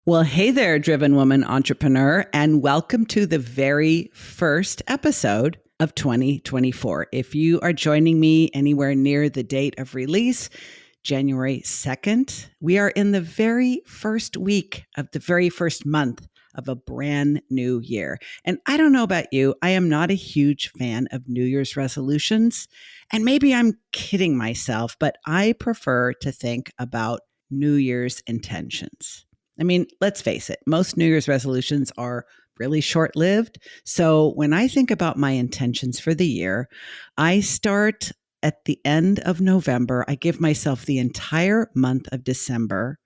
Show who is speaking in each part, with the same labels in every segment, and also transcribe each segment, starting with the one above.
Speaker 1: Well, hey there, driven woman entrepreneur, and welcome to the very first episode of 2024. If you are joining me anywhere near the date of release, January 2nd, we are in the very first week of the very first month of a brand new year. And I don't know about you, I am not a huge fan of New Year's resolutions. And maybe I'm kidding myself, but I prefer to think about New Year's intentions. I mean, let's face it, most New Year's resolutions are really short-lived. So when I think about my intentions for the year, I start at the end of November. I give myself the entire month of December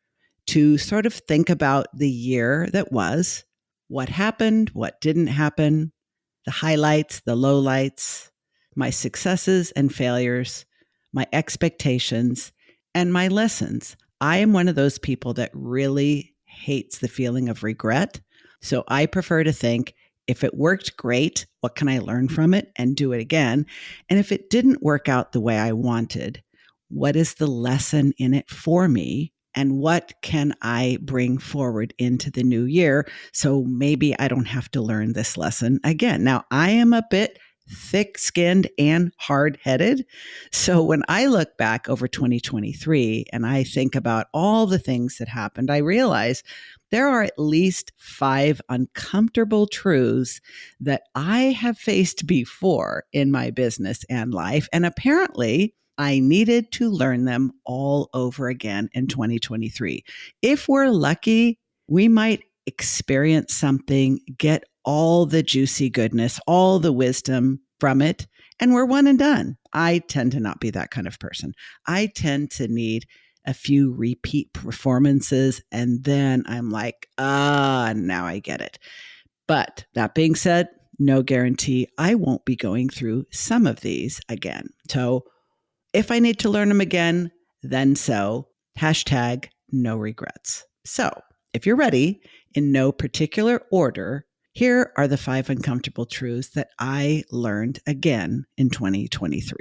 Speaker 1: to sort of think about the year that was, what happened, what didn't happen, the highlights, the lowlights, my successes and failures, my expectations, and my lessons. I am one of those people that really hates the feeling of regret. So I prefer to think, if it worked, great. What can I learn from it and do it again? And if it didn't work out the way I wanted, what is the lesson in it for me? And what can I bring forward into the new year? So maybe I don't have to learn this lesson again. Now, I am a bit thick-skinned and hard-headed. So when I look back over 2023 and I think about all the things that happened, I realize there are at least 5 uncomfortable truths that I have faced before in my business and life. And apparently, I needed to learn them all over again in 2023. If we're lucky, we might experience something, get all the juicy goodness, all the wisdom from it, and we're one and done. I tend to not be that kind of person. I tend to need a few repeat performances, and then I'm like, now I get it. But that being said, no guarantee I won't be going through some of these again. So if I need to learn them again, then so. Hashtag no regrets. So if you're ready, in no particular order, here are the 5 uncomfortable truths that I learned again in 2023.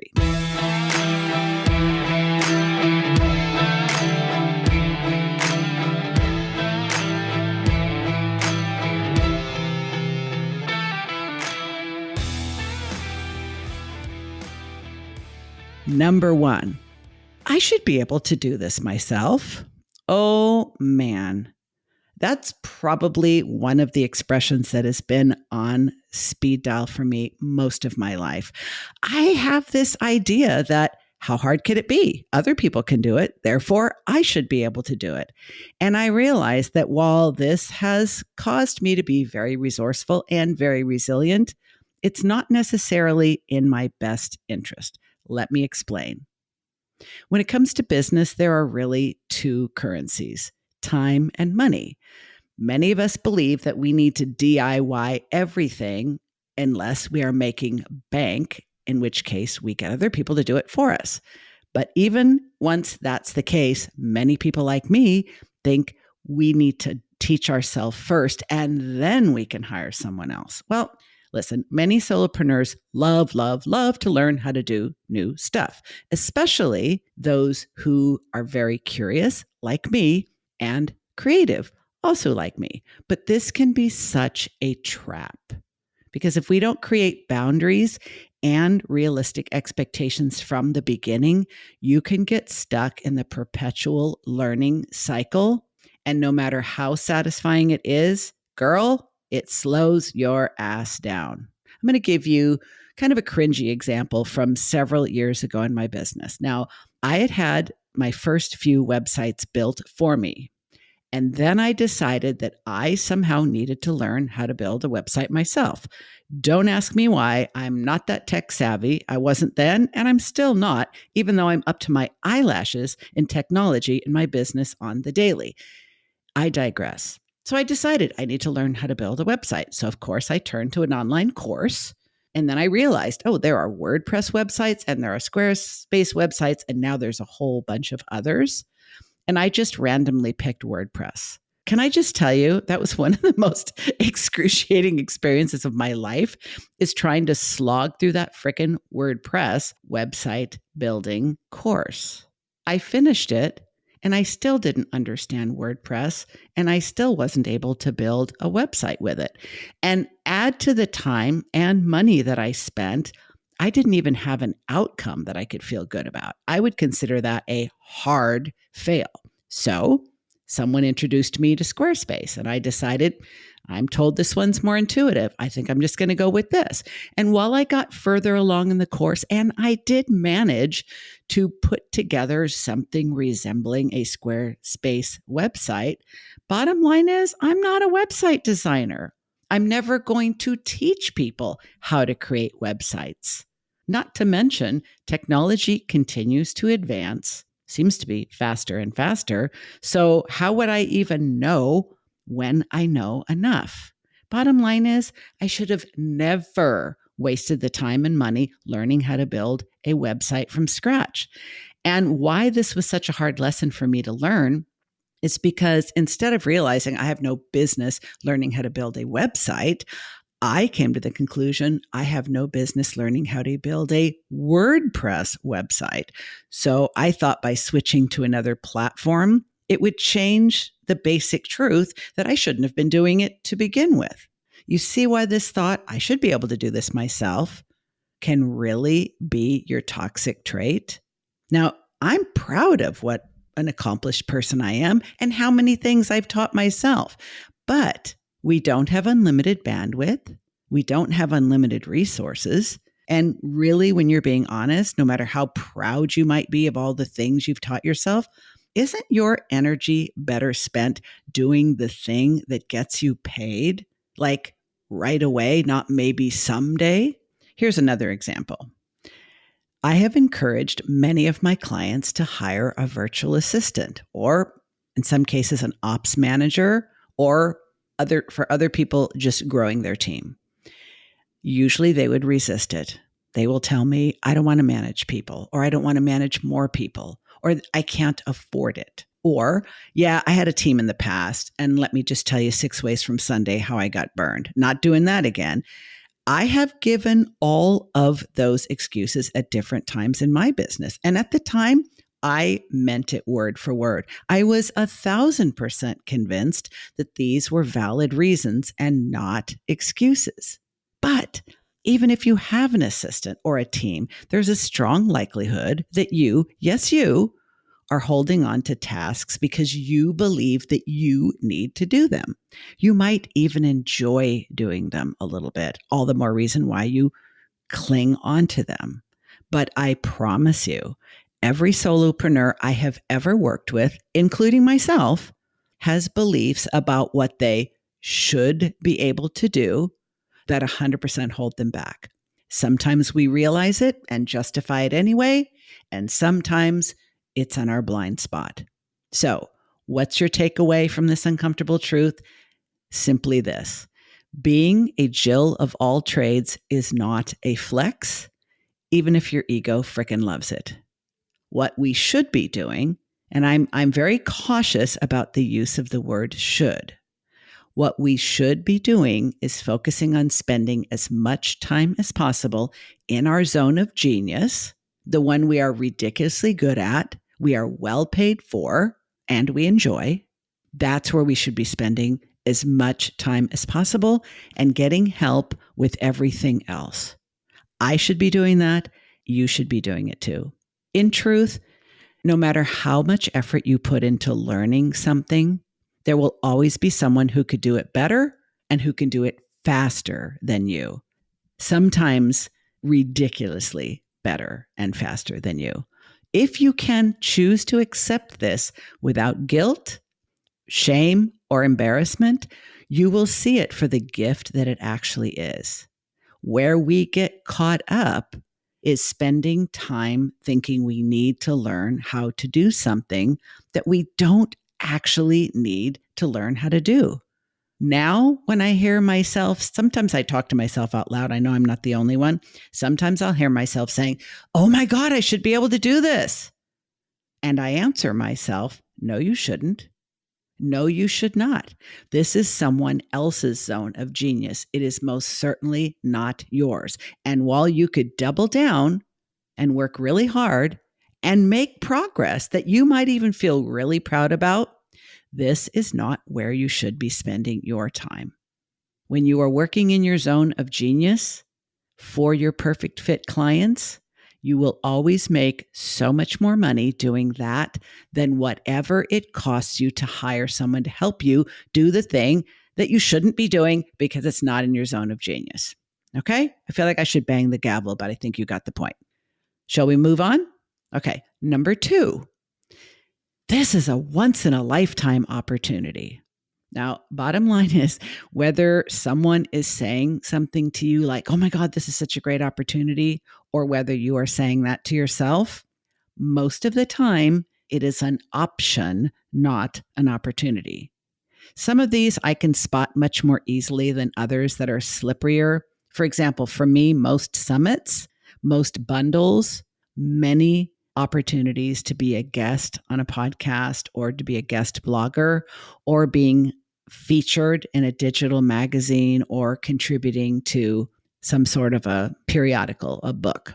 Speaker 1: Number 1, I should be able to do this myself. Oh man, that's probably one of the expressions that has been on speed dial for me most of my life. I have this idea that how hard could it be? Other people can do it. Therefore, I should be able to do it. And I realized that while this has caused me to be very resourceful and very resilient, it's not necessarily in my best interest. Let me explain. When it comes to business, there are really 2 currencies, time and money. Many of us believe that we need to DIY everything unless we are making bank, in which case we get other people to do it for us. But even once that's the case, many people like me think we need to teach ourselves first and then we can hire someone else. Well, listen, many solopreneurs love to learn how to do new stuff, especially those who are very curious, like me, and creative, also like me. But this can be such a trap because if we don't create boundaries and realistic expectations from the beginning, you can get stuck in the perpetual learning cycle. And no matter how satisfying it is, girl, it slows your ass down. I'm going to give you kind of a cringy example from several years ago in my business. Now, I had my first few websites built for me. And then I decided that I somehow needed to learn how to build a website myself. Don't ask me why. I'm not that tech savvy. I wasn't then, and I'm still not, even though I'm up to my eyelashes in technology in my business on the daily. I digress. So I decided I need to learn how to build a website. So of course I turned to an online course, and then I realized, there are WordPress websites and there are Squarespace websites, and now there's a whole bunch of others. And I just randomly picked WordPress. Can I just tell you, that was one of the most excruciating experiences of my life, is trying to slog through that frickin' WordPress website building course. I finished it. and I still didn't understand WordPress, and I still wasn't able to build a website with it. And add to the time and money that I spent, I didn't even have an outcome that I could feel good about. I would consider that a hard fail. So someone introduced me to Squarespace, and I decided, I'm told this one's more intuitive. I think I'm just going to go with this. And while I got further along in the course, and I did manage to put together something resembling a Squarespace website, bottom line is I'm not a website designer. I'm never going to teach people how to create websites. Not to mention, technology continues to advance, seems to be faster and faster. So how would I even know when I know enough? Bottom line is, I should have never wasted the time and money learning how to build a website from scratch. And why this was such a hard lesson for me to learn is because instead of realizing I have no business learning how to build a website, I came to the conclusion I have no business learning how to build a WordPress website. So I thought by switching to another platform, it would change the basic truth that I shouldn't have been doing it to begin with. You see why this thought, I should be able to do this myself, can really be your toxic trait? Now, I'm proud of what an accomplished person I am and how many things I've taught myself, but we don't have unlimited bandwidth. We don't have unlimited resources. And really, when you're being honest, no matter how proud you might be of all the things you've taught yourself, isn't your energy better spent doing the thing that gets you paid? Like right away, not maybe someday? Here's another example. I have encouraged many of my clients to hire a virtual assistant, or in some cases, an ops manager, or for other people just growing their team. Usually they would resist it. They will tell me, I don't want to manage people, or I don't want to manage more people, or I can't afford it. Or, yeah, I had a team in the past, and let me just tell you 6 ways from Sunday how I got burned. Not doing that again. I have given all of those excuses at different times in my business. And at the time, I meant it word for word. I was 1,000% convinced that these were valid reasons and not excuses. But even if you have an assistant or a team, there's a strong likelihood that you, yes, you, are holding on to tasks because you believe that you need to do them. You might even enjoy doing them a little bit, all the more reason why you cling on to them. But I promise you, every solopreneur I have ever worked with, including myself, has beliefs about what they should be able to do that 100% hold them back. Sometimes we realize it and justify it anyway, and sometimes it's on our blind spot. So, what's your takeaway from this uncomfortable truth? Simply this: being a Jill of all trades is not a flex, even if your ego frickin' loves it. What we should be doing, and I'm very cautious about the use of the word should. What we should be doing is focusing on spending as much time as possible in our zone of genius, the one we are ridiculously good at, we are well paid for, and we enjoy. That's where we should be spending as much time as possible and getting help with everything else. I should be doing that. You should be doing it too. In truth, no matter how much effort you put into learning something, there will always be someone who could do it better and who can do it faster than you. Sometimes ridiculously better and faster than you. If you can choose to accept this without guilt, shame, or embarrassment, you will see it for the gift that it actually is. Where we get caught up is spending time thinking we need to learn how to do something that we don't actually need to learn how to do. Now, when I hear myself, sometimes I talk to myself out loud. I know I'm not the only one. Sometimes I'll hear myself saying, oh my God, I should be able to do this. And I answer myself, no, you shouldn't. No, you should not. This is someone else's zone of genius. It is most certainly not yours. And while you could double down and work really hard and make progress that you might even feel really proud about, this is not where you should be spending your time. When you are working in your zone of genius for your perfect fit clients, you will always make so much more money doing that than whatever it costs you to hire someone to help you do the thing that you shouldn't be doing because it's not in your zone of genius. Okay? I feel like I should bang the gavel, but I think you got the point. Shall we move on? Okay. Number 2, this is a once in a lifetime opportunity. Now, bottom line is whether someone is saying something to you like, oh my God, this is such a great opportunity, or whether you are saying that to yourself, most of the time it is an option, not an opportunity. Some of these I can spot much more easily than others that are slipperier. For example, for me, most summits, most bundles, many opportunities to be a guest on a podcast or to be a guest blogger or being featured in a digital magazine or contributing to some sort of a periodical, a book.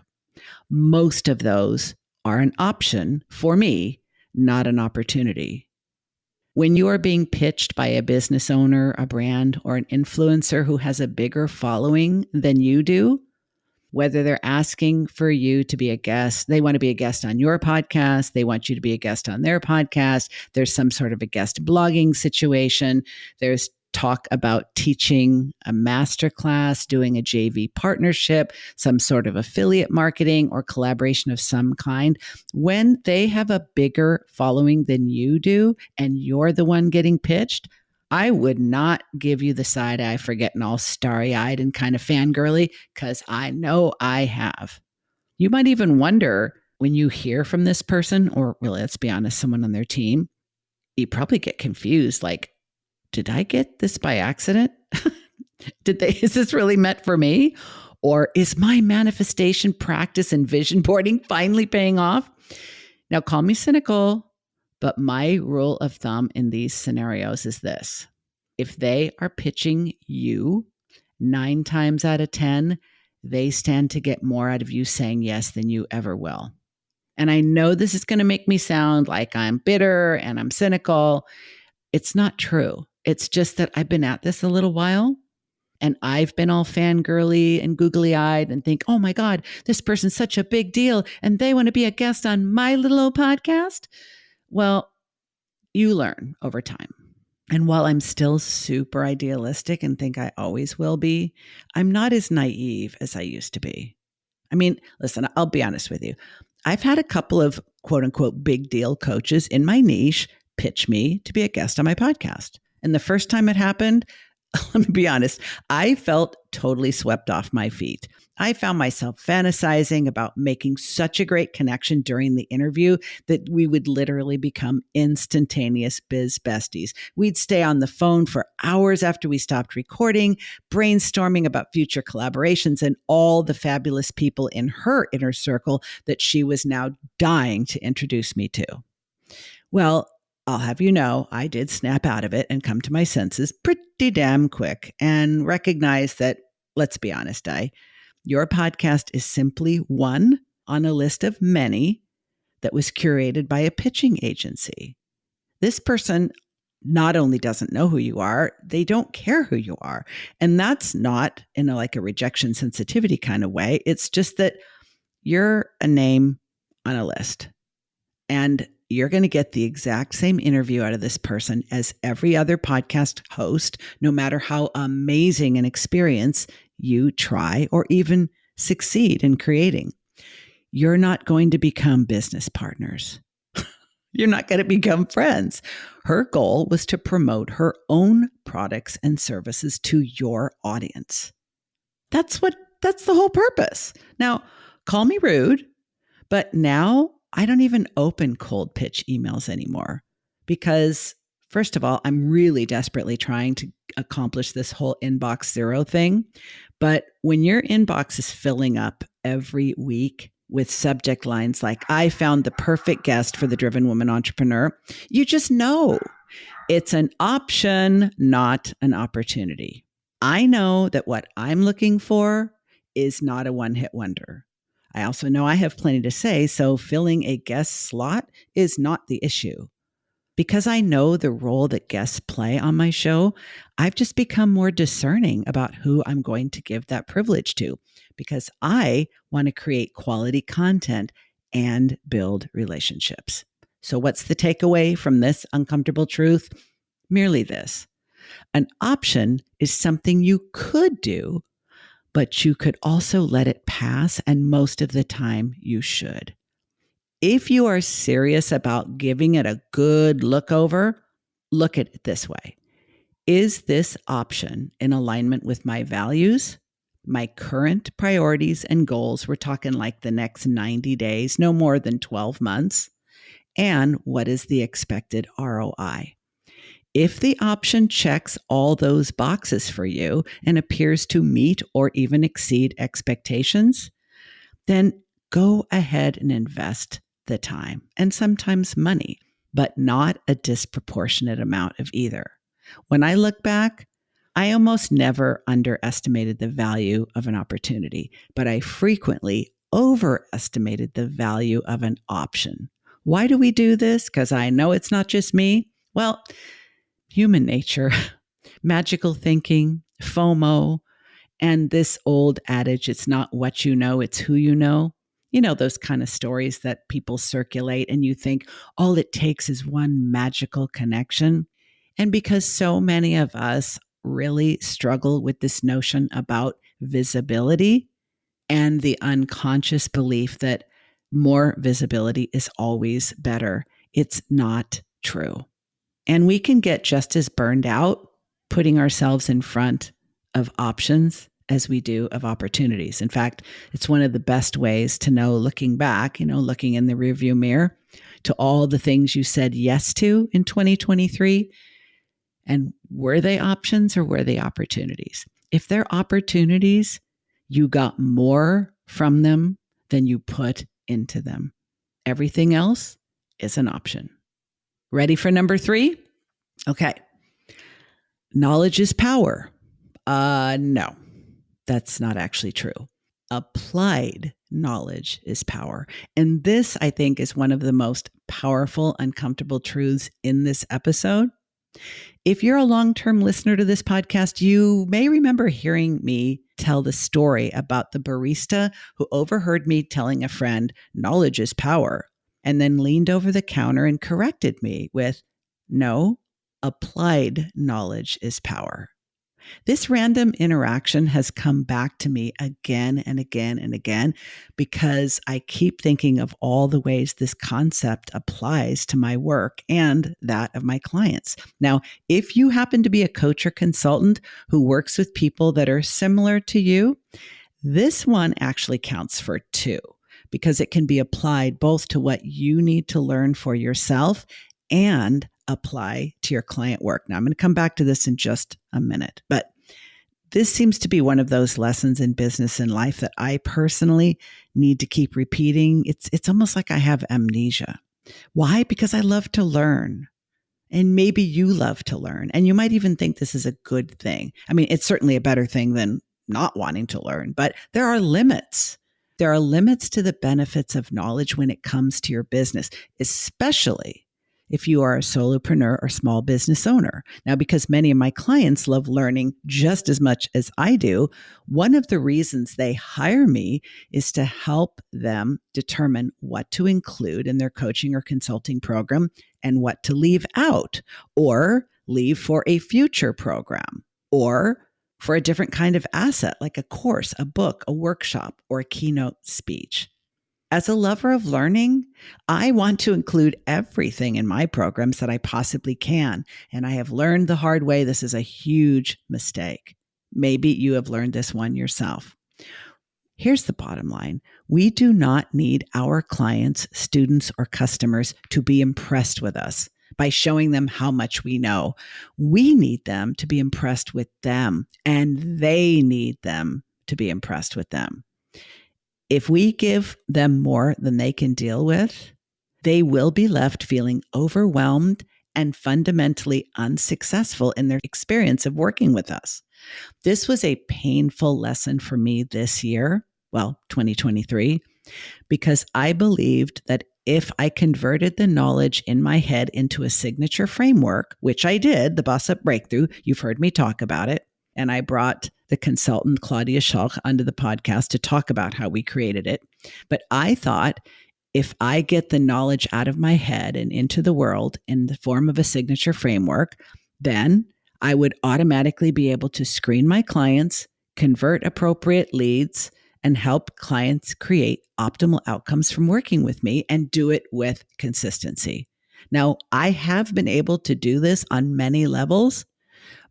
Speaker 1: Most of those are an option for me, not an opportunity. When you are being pitched by a business owner, a brand, or an influencer who has a bigger following than you do, whether they're asking for you to be a guest, they want to be a guest on your podcast, they want you to be a guest on their podcast, there's some sort of a guest blogging situation, there's talk about teaching a masterclass, doing a JV partnership, some sort of affiliate marketing or collaboration of some kind. When they have a bigger following than you do and you're the one getting pitched, I would not give you the side eye for getting all starry-eyed and kind of fangirly, because I know I have. You might even wonder when you hear from this person, or really, let's be honest, someone on their team, you probably get confused, like, did I get this by accident? Is this really meant for me? Or is my manifestation practice and vision boarding finally paying off? Now, call me cynical, but my rule of thumb in these scenarios is this. If they are pitching you 9 times out of 10, they stand to get more out of you saying yes than you ever will. And I know this is going to make me sound like I'm bitter and I'm cynical. It's not true. It's just that I've been at this a little while and I've been all fangirly and googly eyed and think, oh my God, this person's such a big deal and they want to be a guest on my little old podcast. Well, you learn over time. And while I'm still super idealistic and think I always will be, I'm not as naive as I used to be. I mean, listen, I'll be honest with you. I've had a couple of quote unquote big deal coaches in my niche pitch me to be a guest on my podcast. And the first time it happened, let me be honest, I felt totally swept off my feet. I found myself fantasizing about making such a great connection during the interview that we would literally become instantaneous biz besties. We'd stay on the phone for hours after we stopped recording, brainstorming about future collaborations and all the fabulous people in her inner circle that she was now dying to introduce me to. Well, I'll have you know, I did snap out of it and come to my senses pretty damn quick and recognize that, let's be honest, your podcast is simply one on a list of many that was curated by a pitching agency. This person not only doesn't know who you are, they don't care who you are. And that's not in a rejection sensitivity kind of way. It's just that you're a name on a list. And you're going to get the exact same interview out of this person as every other podcast host, no matter how amazing an experience you try or even succeed in creating. You're not going to become business partners. You're not going to become friends. Her goal was to promote her own products and services to your audience. That's the whole purpose. Now, call me rude, but now I don't even open cold pitch emails anymore because, first of all, I'm really desperately trying to accomplish this whole inbox zero thing. But when your inbox is filling up every week with subject lines like, I found the perfect guest for the driven woman entrepreneur, you just know it's an option, not an opportunity. I know that what I'm looking for is not a one-hit wonder. I also know I have plenty to say, so filling a guest slot is not the issue. Because I know the role that guests play on my show, I've just become more discerning about who I'm going to give that privilege to, because I want to create quality content and build relationships. So, what's the takeaway from this uncomfortable truth? Merely this: an option is something you could do, but you could also let it pass, and most of the time you should. If you are serious about giving it a good look over, look at it this way. Is this option in alignment with my values, my current priorities and goals? We're talking like the next 90 days, no more than 12 months. And what is the expected ROI? If the option checks all those boxes for you and appears to meet or even exceed expectations, then go ahead and invest the time and sometimes money, but not a disproportionate amount of either. When I look back, I almost never underestimated the value of an opportunity, but I frequently overestimated the value of an option. Why do we do this? Because I know it's not just me. Well, human nature, magical thinking, FOMO, and this old adage, it's not what you know, it's who you know. You know, those kind of stories that people circulate, and you think all it takes is one magical connection. And because so many of us really struggle with this notion about visibility and the unconscious belief that more visibility is always better, it's not true. And we can get just as burned out putting ourselves in front of options as we do of opportunities. In fact, it's one of the best ways to know, looking back, looking in the rearview mirror to all the things you said yes to in 2023. And were they options or were they opportunities? If they're opportunities, you got more from them than you put into them. Everything else is an option. Ready for number 3? Okay. Knowledge is power. No, that's not actually true. Applied knowledge is power. And this, I think, is one of the most powerful, uncomfortable truths in this episode. If you're a long-term listener to this podcast, you may remember hearing me tell the story about the barista who overheard me telling a friend, knowledge is power, and then leaned over the counter and corrected me with, no, applied knowledge is power. This random interaction has come back to me again and again and again because I keep thinking of all the ways this concept applies to my work and that of my clients. Now, if you happen to be a coach or consultant who works with people that are similar to you, this one actually counts for 2 because it can be applied both to what you need to learn for yourself and apply to your client work. Now, I'm going to come back to this in just a minute, but this seems to be one of those lessons in business and life that I personally need to keep repeating. It's almost like I have amnesia. Why? Because I love to learn. And maybe you love to learn. And you might even think this is a good thing. I mean, it's certainly a better thing than not wanting to learn, but there are limits. There are limits to the benefits of knowledge when it comes to your business, especially if you are a solopreneur or small business owner. Now, because many of my clients love learning just as much as I do, one of the reasons they hire me is to help them determine what to include in their coaching or consulting program and what to leave out or leave for a future program or for a different kind of asset like a course, a book, a workshop, or a keynote speech. As a lover of learning, I want to include everything in my programs that I possibly can. And I have learned the hard way this is a huge mistake. Maybe you have learned this one yourself. Here's the bottom line. We do not need our clients, students, or customers to be impressed with us by showing them how much we know. We need them to be impressed with them, and they need them to be impressed with them. If we give them more than they can deal with, they will be left feeling overwhelmed and fundamentally unsuccessful in their experience of working with us. This was a painful lesson for me this year, 2023, because I believed that if I converted the knowledge in my head into a signature framework, which I did, the Boss Up Breakthrough, you've heard me talk about it. And I brought the consultant Claudia Schalk onto the podcast to talk about how we created it. But I thought if I get the knowledge out of my head and into the world in the form of a signature framework, then I would automatically be able to screen my clients, convert appropriate leads, and help clients create optimal outcomes from working with me and do it with consistency. Now, I have been able to do this on many levels,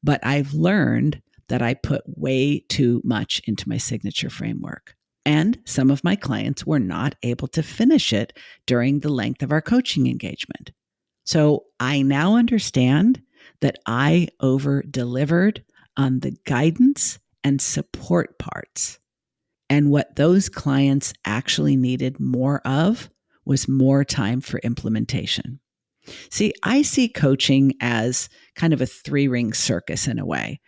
Speaker 1: but I've learned that I put way too much into my signature framework. And some of my clients were not able to finish it during the length of our coaching engagement. So I now understand that I over-delivered on the guidance and support parts. And what those clients actually needed more of was more time for implementation. See, I see coaching as kind of a three-ring circus in a way.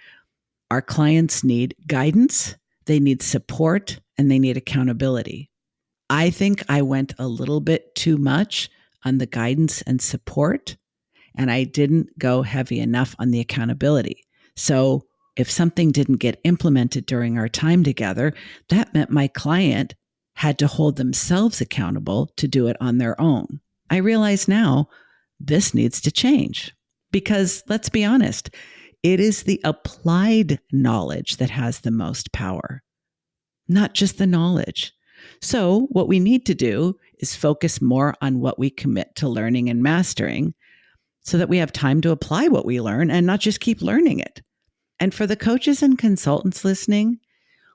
Speaker 1: Our clients need guidance, they need support, and they need accountability. I think I went a little bit too much on the guidance and support, and I didn't go heavy enough on the accountability. So if something didn't get implemented during our time together, that meant my client had to hold themselves accountable to do it on their own. I realize now this needs to change because let's be honest, it is the applied knowledge that has the most power, not just the knowledge. So what we need to do is focus more on what we commit to learning and mastering so that we have time to apply what we learn and not just keep learning it. And for the coaches and consultants listening,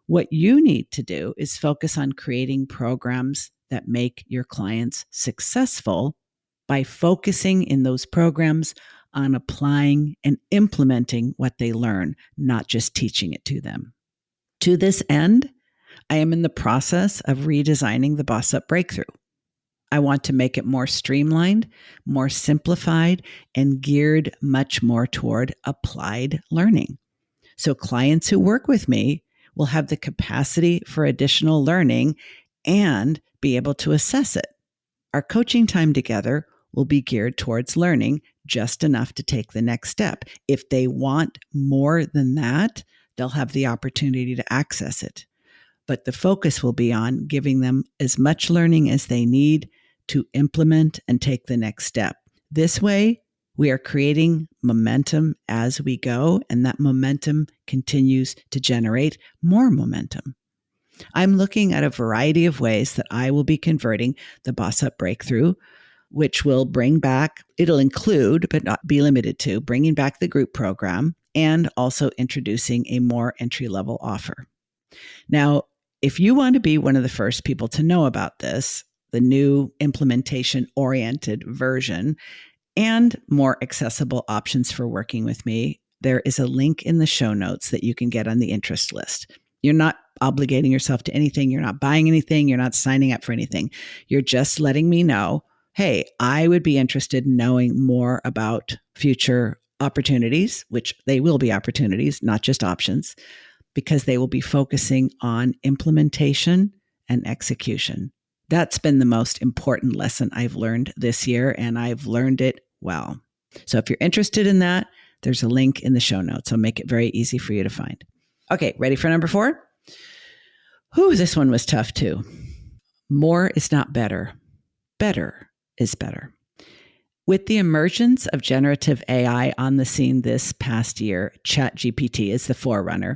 Speaker 1: what you need to do is focus on creating programs that make your clients successful by focusing in those programs on applying and implementing what they learn, not just teaching it to them. To this end, I am in the process of redesigning the Boss Up Breakthrough. I want to make it more streamlined, more simplified, and geared much more toward applied learning. So clients who work with me will have the capacity for additional learning and be able to assess it. Our coaching time together will be geared towards learning just enough to take the next step. If they want more than that, they'll have the opportunity to access it. But the focus will be on giving them as much learning as they need to implement and take the next step. This way, we are creating momentum as we go, and that momentum continues to generate more momentum. I'm looking at a variety of ways that I will be converting the Boss Up Breakthrough, which will it'll include, but not be limited to, bringing back the group program and also introducing a more entry-level offer. Now, if you want to be one of the first people to know about this, the new implementation-oriented version, and more accessible options for working with me, there is a link in the show notes that you can get on the interest list. You're not obligating yourself to anything. You're not buying anything. You're not signing up for anything. You're just letting me know, hey, I would be interested in knowing more about future opportunities, which they will be opportunities, not just options, because they will be focusing on implementation and execution. That's been the most important lesson I've learned this year, and I've learned it well. So if you're interested in that, there's a link in the show notes. I'll make it very easy for you to find. Okay, ready for number 4? This one was tough too. More is not better. Better is better. With the emergence of generative AI on the scene this past year, ChatGPT is the forerunner.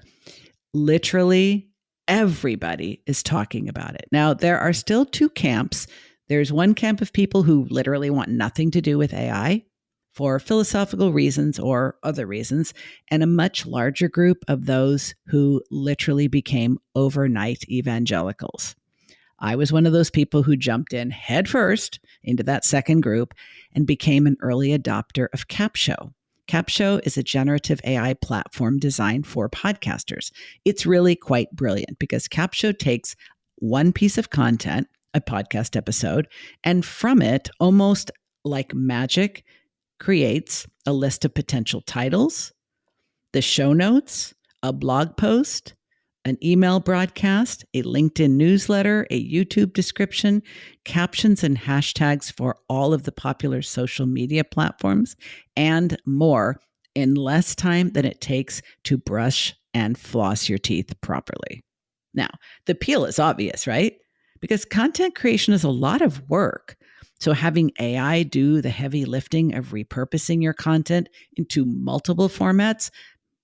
Speaker 1: Literally everybody is talking about it. Now, there are still two camps. There's one camp of people who literally want nothing to do with AI for philosophical reasons or other reasons, and a much larger group of those who literally became overnight evangelicals. I was one of those people who jumped in headfirst into that second group and became an early adopter of Capsho. Capsho is a generative AI platform designed for podcasters. It's really quite brilliant because Capsho takes one piece of content, a podcast episode, and from it, almost like magic, creates a list of potential titles, the show notes, a blog post, an email broadcast, a LinkedIn newsletter, a YouTube description, captions and hashtags for all of the popular social media platforms, and more in less time than it takes to brush and floss your teeth properly. Now, the appeal is obvious, right? Because content creation is a lot of work. So having AI do the heavy lifting of repurposing your content into multiple formats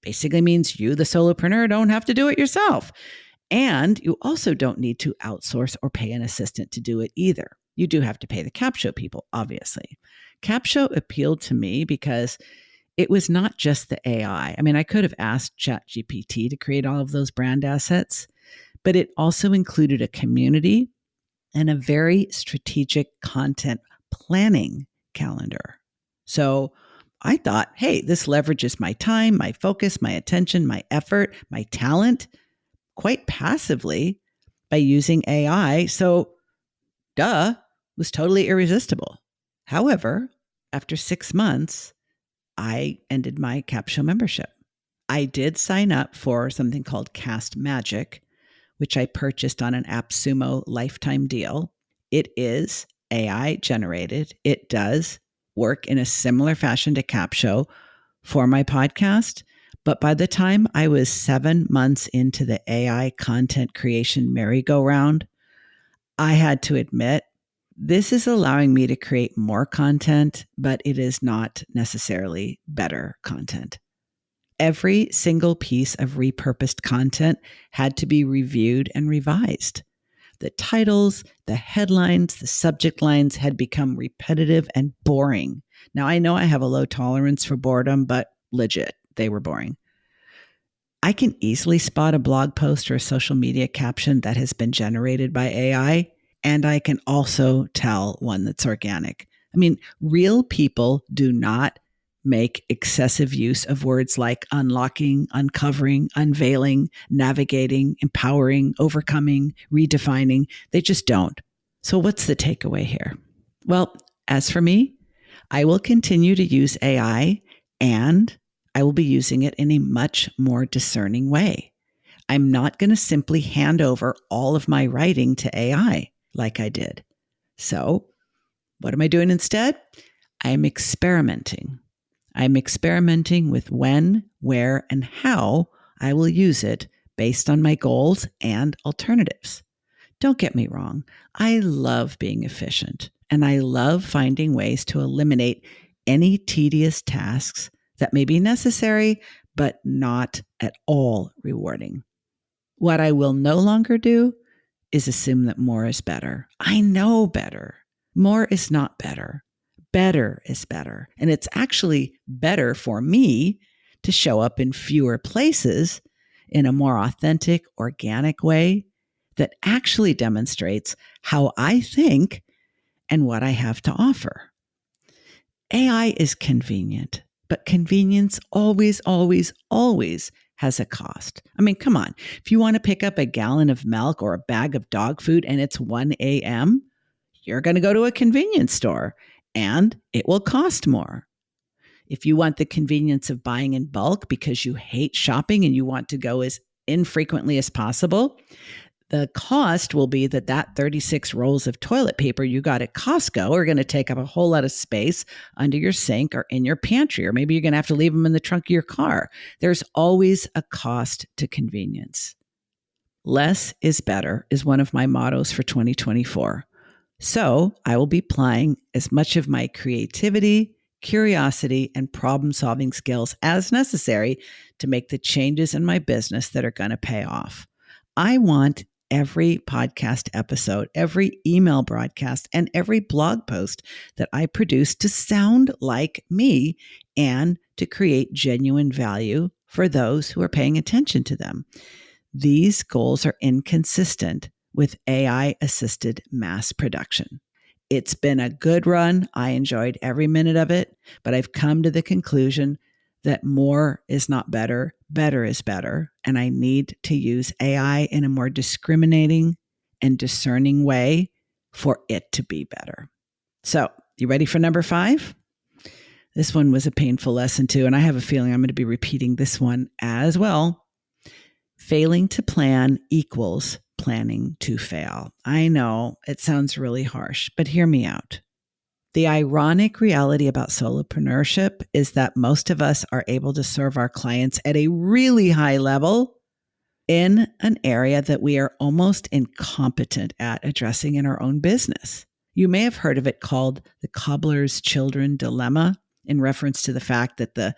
Speaker 1: basically means you, the solopreneur, don't have to do it yourself. And you also don't need to outsource or pay an assistant to do it either. You do have to pay the CapShow people, obviously. CapShow appealed to me because it was not just the AI. I mean, I could have asked ChatGPT to create all of those brand assets, but it also included a community and a very strategic content planning calendar. So I thought, hey, this leverages my time, my focus, my attention, my effort, my talent quite passively by using AI. So, was totally irresistible. However, after 6 months, I ended my CapShow membership. I did sign up for something called Cast Magic, which I purchased on an AppSumo lifetime deal. It is AI generated. It does work in a similar fashion to CapShow for my podcast. But by the time I was 7 months into the AI content creation merry-go-round, I had to admit, this is allowing me to create more content, but it is not necessarily better content. Every single piece of repurposed content had to be reviewed and revised. The titles, the headlines, the subject lines had become repetitive and boring. Now, I know I have a low tolerance for boredom, but legit, they were boring. I can easily spot a blog post or a social media caption that has been generated by AI, and I can also tell one that's organic. I mean, real people do not make excessive use of words like unlocking, uncovering, unveiling, navigating, empowering, overcoming, redefining. They just don't. So what's the takeaway here? Well, as for me, I will continue to use AI, and I will be using it in a much more discerning way. I'm not going to simply hand over all of my writing to AI like I did. So what am I doing instead? I'm experimenting. I'm experimenting with when, where, and how I will use it based on my goals and alternatives. Don't get me wrong. I love being efficient, and I love finding ways to eliminate any tedious tasks that may be necessary, but not at all rewarding. What I will no longer do is assume that more is better. I know better. More is not better. Better is better. And it's actually better for me to show up in fewer places in a more authentic, organic way that actually demonstrates how I think and what I have to offer. AI is convenient, but convenience always, always, always has a cost. I mean, come on. If you want to pick up a gallon of milk or a bag of dog food and it's 1 a.m., you're going to go to a convenience store and it will cost more. If you want the convenience of buying in bulk because you hate shopping and you want to go as infrequently as possible, the cost will be that 36 rolls of toilet paper you got at Costco are going to take up a whole lot of space under your sink or in your pantry, or maybe you're going to have to leave them in the trunk of your car. There's always a cost to convenience. Less is better is one of my mottos for 2024. So I will be applying as much of my creativity, curiosity, and problem-solving skills as necessary to make the changes in my business that are going to pay off. I want every podcast episode, every email broadcast, and every blog post that I produce to sound like me and to create genuine value for those who are paying attention to them. These goals are inconsistent with AI-assisted mass production. It's been a good run. I enjoyed every minute of it, but I've come to the conclusion that more is not better, better is better, and I need to use AI in a more discriminating and discerning way for it to be better. So, you ready for number 5? This one was a painful lesson too, and I have a feeling I'm going to be repeating this one as well. Failing to plan equals planning to fail. I know it sounds really harsh, but hear me out. The ironic reality about solopreneurship is that most of us are able to serve our clients at a really high level in an area that we are almost incompetent at addressing in our own business. You may have heard of it called the cobbler's children dilemma, in reference to the fact that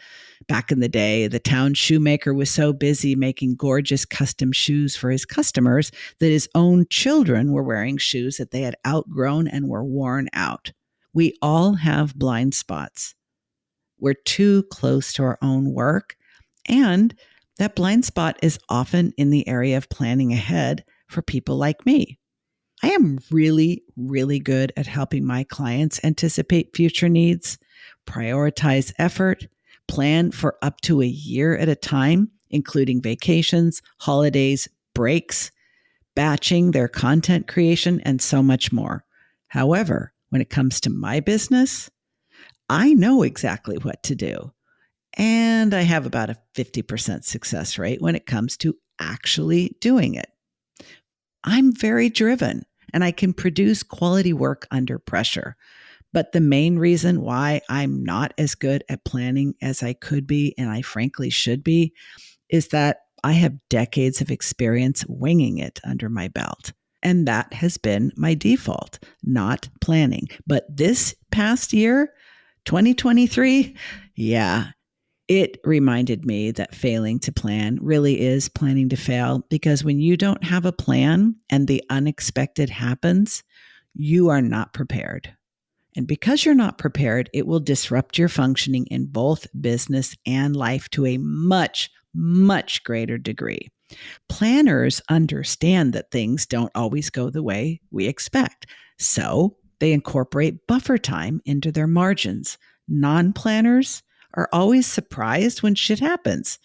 Speaker 1: back in the day, the town shoemaker was so busy making gorgeous custom shoes for his customers that his own children were wearing shoes that they had outgrown and were worn out. We all have blind spots. We're too close to our own work, and that blind spot is often in the area of planning ahead for people like me. I am really, really good at helping my clients anticipate future needs, prioritize effort, plan for up to a year at a time, including vacations, holidays, breaks, batching their content creation, and so much more. However, when it comes to my business, I know exactly what to do. And I have about a 50% success rate when it comes to actually doing it. I'm very driven and I can produce quality work under pressure. But the main reason why I'm not as good at planning as I could be, and I frankly should be, is that I have decades of experience winging it under my belt. And that has been my default, not planning. But this past year, 2023, it reminded me that failing to plan really is planning to fail, because when you don't have a plan and the unexpected happens, you are not prepared. And because you're not prepared, it will disrupt your functioning in both business and life to a much, much greater degree. Planners understand that things don't always go the way we expect, so they incorporate buffer time into their margins. Non-planners are always surprised when shit happens,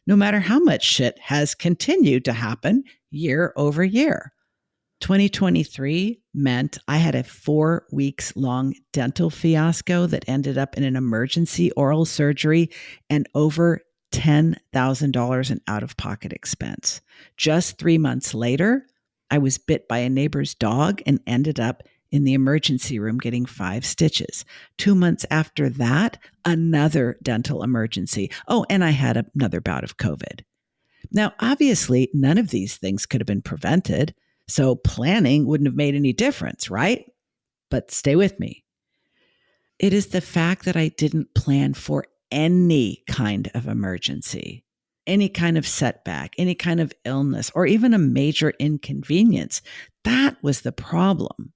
Speaker 1: no matter how much shit has continued to happen year over year. 2023 meant I had a 4 weeks long dental fiasco that ended up in an emergency oral surgery and over $10,000 in out-of-pocket expense. Just 3 months later, I was bit by a neighbor's dog and ended up in the emergency room getting 5 stitches. 2 months after that, another dental emergency. Oh, and I had another bout of COVID. Now, obviously, none of these things could have been prevented, so planning wouldn't have made any difference, right? But stay with me. It is the fact that I didn't plan for any kind of emergency, any kind of setback, any kind of illness, or even a major inconvenience. That was the problem.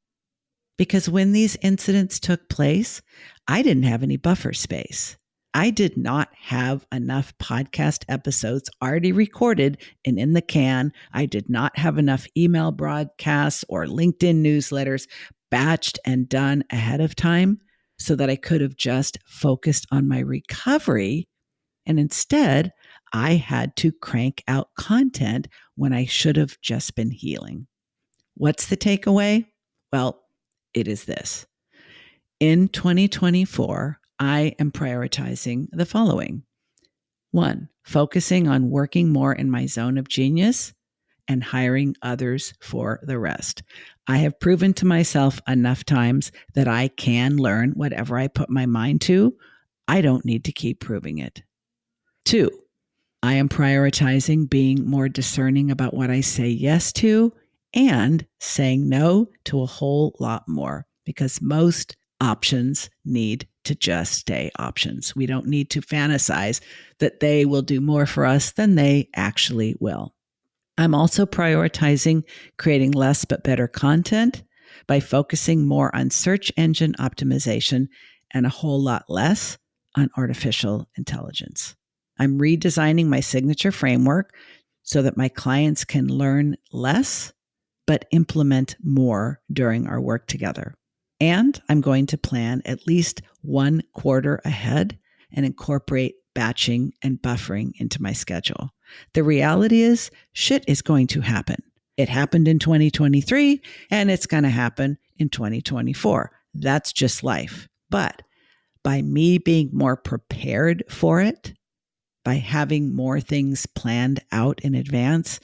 Speaker 1: Because when these incidents took place, I didn't have any buffer space. I did not have enough podcast episodes already recorded and in the can. I did not have enough email broadcasts or LinkedIn newsletters batched and done ahead of time so that I could have just focused on my recovery. And instead, I had to crank out content when I should have just been healing. What's the takeaway? Well, it is this. In 2024, I am prioritizing the following. 1, focusing on working more in my zone of genius and hiring others for the rest. I have proven to myself enough times that I can learn whatever I put my mind to. I don't need to keep proving it. 2, I am prioritizing being more discerning about what I say yes to and saying no to a whole lot more, because most options need to just stay options. We don't need to fantasize that they will do more for us than they actually will. I'm also prioritizing creating less but better content by focusing more on search engine optimization and a whole lot less on artificial intelligence. I'm redesigning my signature framework so that my clients can learn less but implement more during our work together. And I'm going to plan at least 1 quarter ahead and incorporate batching and buffering into my schedule. The reality is, shit is going to happen. It happened in 2023, and it's going to happen in 2024. That's just life. But by me being more prepared for it, by having more things planned out in advance,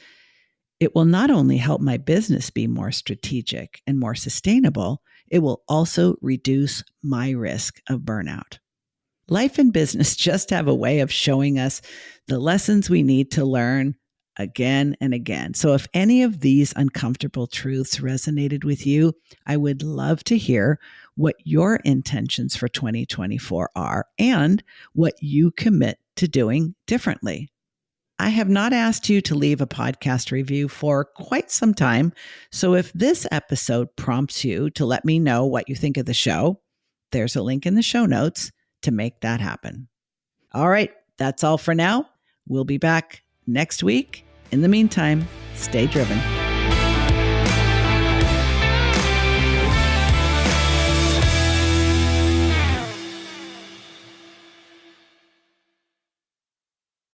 Speaker 1: it will not only help my business be more strategic and more sustainable, it will also reduce my risk of burnout. Life and business just have a way of showing us the lessons we need to learn again and again. So if any of these uncomfortable truths resonated with you, I would love to hear what your intentions for 2024 are and what you commit to doing differently. I have not asked you to leave a podcast review for quite some time. So if this episode prompts you to let me know what you think of the show, there's a link in the show notes to make that happen. All right, that's all for now. We'll be back next week. In the meantime, stay driven.